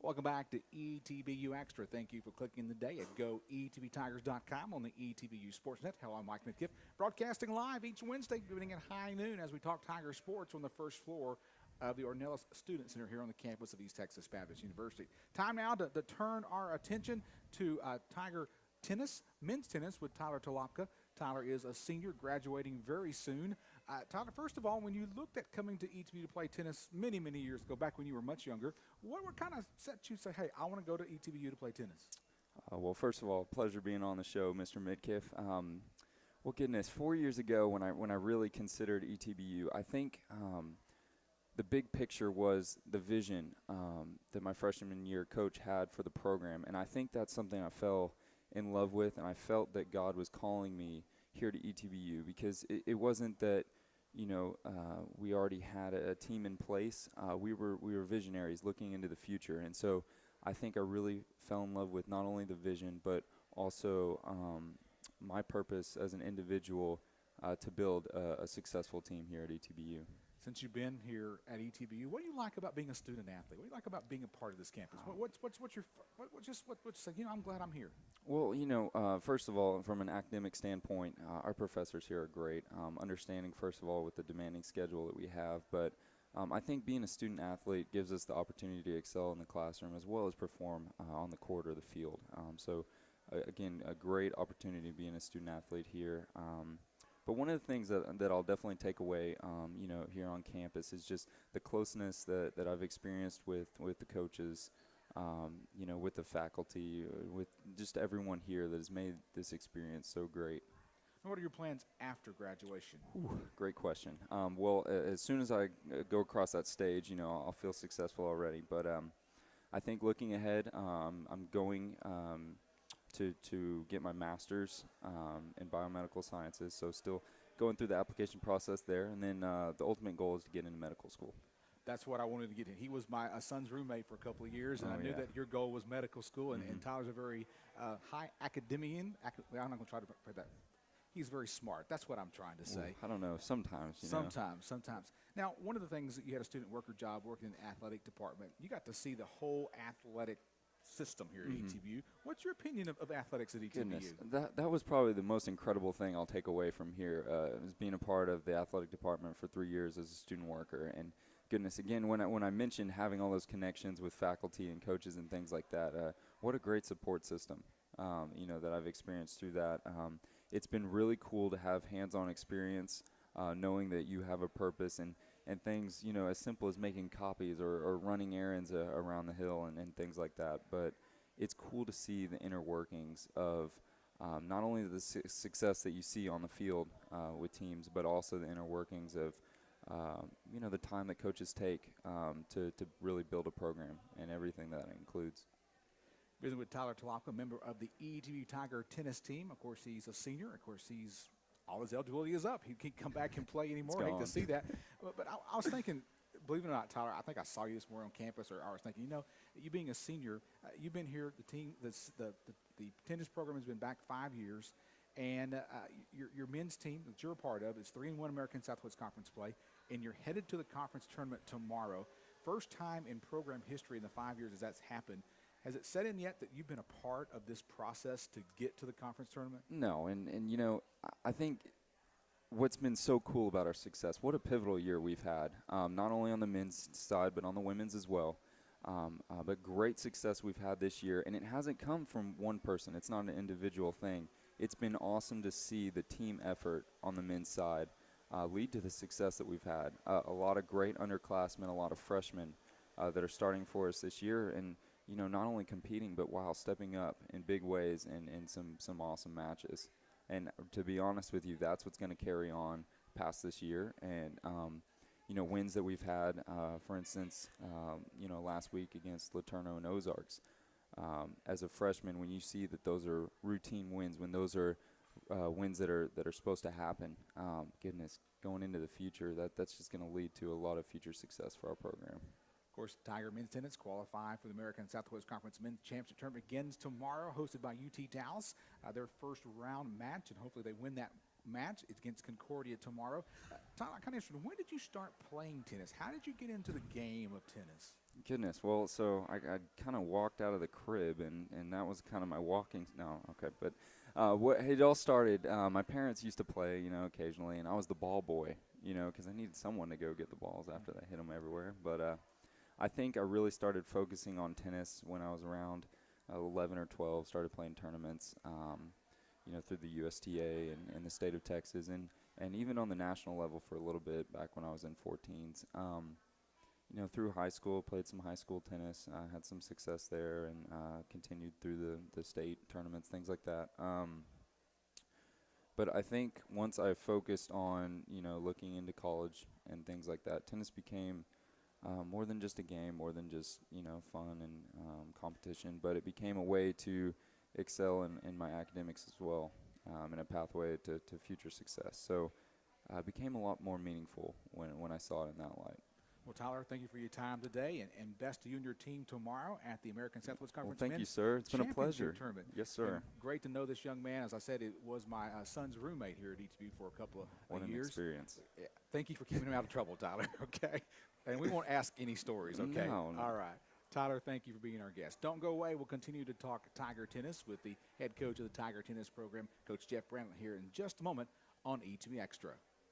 Welcome back to ETBU Extra. Thank you for clicking today at goetbtigers.com on the ETBU Sportsnet. Hello, I'm Mike McKiff, broadcasting live each Wednesday beginning at high noon as we talk Tiger sports on the first floor of the Ornelas Student Center here on the campus of East Texas Baptist University. Time now to turn our attention to Tiger tennis, men's tennis with Tyler Tolopka. Tyler is a senior graduating very soon. Tyler, first of all, when you looked at coming to ETBU to play tennis many, many years ago, back when you were much younger, what kind of set you to say, hey, I want to go to ETBU to play tennis? Well, first of all, pleasure being on the show, Mr. Midkiff. Well, goodness, 4 years ago when I really considered ETBU, I think the big picture was the vision that my freshman year coach had for the program, and I think that's something I fell in love with, and I felt that God was calling me here to ETBU because it wasn't that, we already had a team in place. We were visionaries looking into the future, and so I think I really fell in love with not only the vision but also my purpose as an individual to build a successful team here at ETBU. Since you've been here at ETBU, what do you like about being a student athlete? What do you like about being a part of this campus? What's you know, I'm glad I'm here. Well, first of all, from an academic standpoint, our professors here are great. Understanding, first of all, with the demanding schedule that we have, but I think being a student athlete gives us the opportunity to excel in the classroom as well as perform on the court or the field. Again, a great opportunity being a student athlete here. But one of the things that I'll definitely take away, here on campus is just the closeness that I've experienced with the coaches, with the faculty, with just everyone here that has made this experience so great. And what are your plans after graduation? Great question. Well, as soon as I go across that stage, I'll feel successful already. But I think looking ahead, I'm going to get my master's in biomedical sciences, so still going through the application process there, and then the ultimate goal is to get into medical school. That's what I wanted to get in. He was my son's roommate for a couple of years, and I knew that your goal was medical school, and Tyler's a very high academician. I'm not going to try to play that. He's very smart. That's what I'm trying to say. I don't know. Sometimes. Sometimes. Now, one of the things that you had a student worker job working in the athletic department, you got to see the whole athletic system here at ETBU. What's your opinion of athletics at ETBU? Goodness, that was probably the most incredible thing I'll take away from here, is being a part of the athletic department for 3 years as a student worker. And goodness, again, when I mentioned having all those connections with faculty and coaches and things like that, what a great support system, that I've experienced through that. It's been really cool to have hands-on experience, knowing that you have a purpose and things, as simple as making copies or running errands around the hill and things like that. But it's cool to see the inner workings of not only the success that you see on the field with teams, but also the inner workings of, the time that coaches take to really build a program and everything that includes. Visiting with Tyler Tolopka, member of the ETBU Tiger tennis team. Of course, he's a senior. Of course, all his eligibility is up. He can't come back and play anymore. I hate to see that. But I was thinking, believe it or not, Tyler, I think I saw you this morning on campus, or I was thinking, you being a senior, you've been here, the team, the tennis program has been back 5 years, and your men's team that you're a part of is 3-1 American Southwest Conference play, and you're headed to the conference tournament tomorrow. First time in program history in the 5 years as that's happened. Has it set in yet that you've been a part of this process to get to the conference tournament? No, and I think what's been so cool about our success, what a pivotal year we've had, not only on the men's side but on the women's as well. But great success we've had this year, and it hasn't come from one person. It's not an individual thing. It's been awesome to see the team effort on the men's side lead to the success that we've had. A lot of great underclassmen, a lot of freshmen that are starting for us this year, and not only competing, but stepping up in big ways and in some awesome matches. And to be honest with you, that's what's going to carry on past this year. And, wins that we've had, for instance, last week against Laterno and Ozarks. As a freshman, when you see that those are routine wins, when those are wins that are supposed to happen, goodness, going into the future, that's just going to lead to a lot of future success for our program. Of course, Tiger men's tennis qualify for the American Southwest Conference Men's Championship Tournament begins tomorrow, hosted by UT Dallas. Their first round match, and hopefully they win that match. It's against Concordia tomorrow. Tyler, I'm kind of interested. When did you start playing tennis? How did you get into the game of tennis? Goodness. Well, so I kind of walked out of the crib, and that was kind of my walking. No, okay. But what it all started, my parents used to play, occasionally, and I was the ball boy, because I needed someone to go get the balls after they hit them everywhere. But I think I really started focusing on tennis when I was around 11 or 12, started playing tournaments, through the USTA and the state of Texas, and even on the national level for a little bit back when I was in 14s. Through high school, played some high school tennis, had some success there, and continued through the state tournaments, things like that. But I think once I focused on, looking into college and things like that, tennis became more than just a game, more than just, fun and competition, but it became a way to excel in my academics as well, and a pathway to future success. So it became a lot more meaningful when I saw it in that light. Well, Tyler, thank you for your time today, and best to you and your team tomorrow at the American Southwest Conference. Well, thank you, sir. It's been a pleasure. Tournament. Yes, sir. And great to know this young man. As I said, it was my son's roommate here at ETBU for a couple of what years. What an experience. Yeah. Thank you for keeping him out of trouble, Tyler, okay? And we won't ask any stories, okay? No. All right. Tyler, thank you for being our guest. Don't go away. We'll continue to talk Tiger tennis with the head coach of the Tiger tennis program, Coach Jeff Brandlett, here in just a moment on ETBU Extra.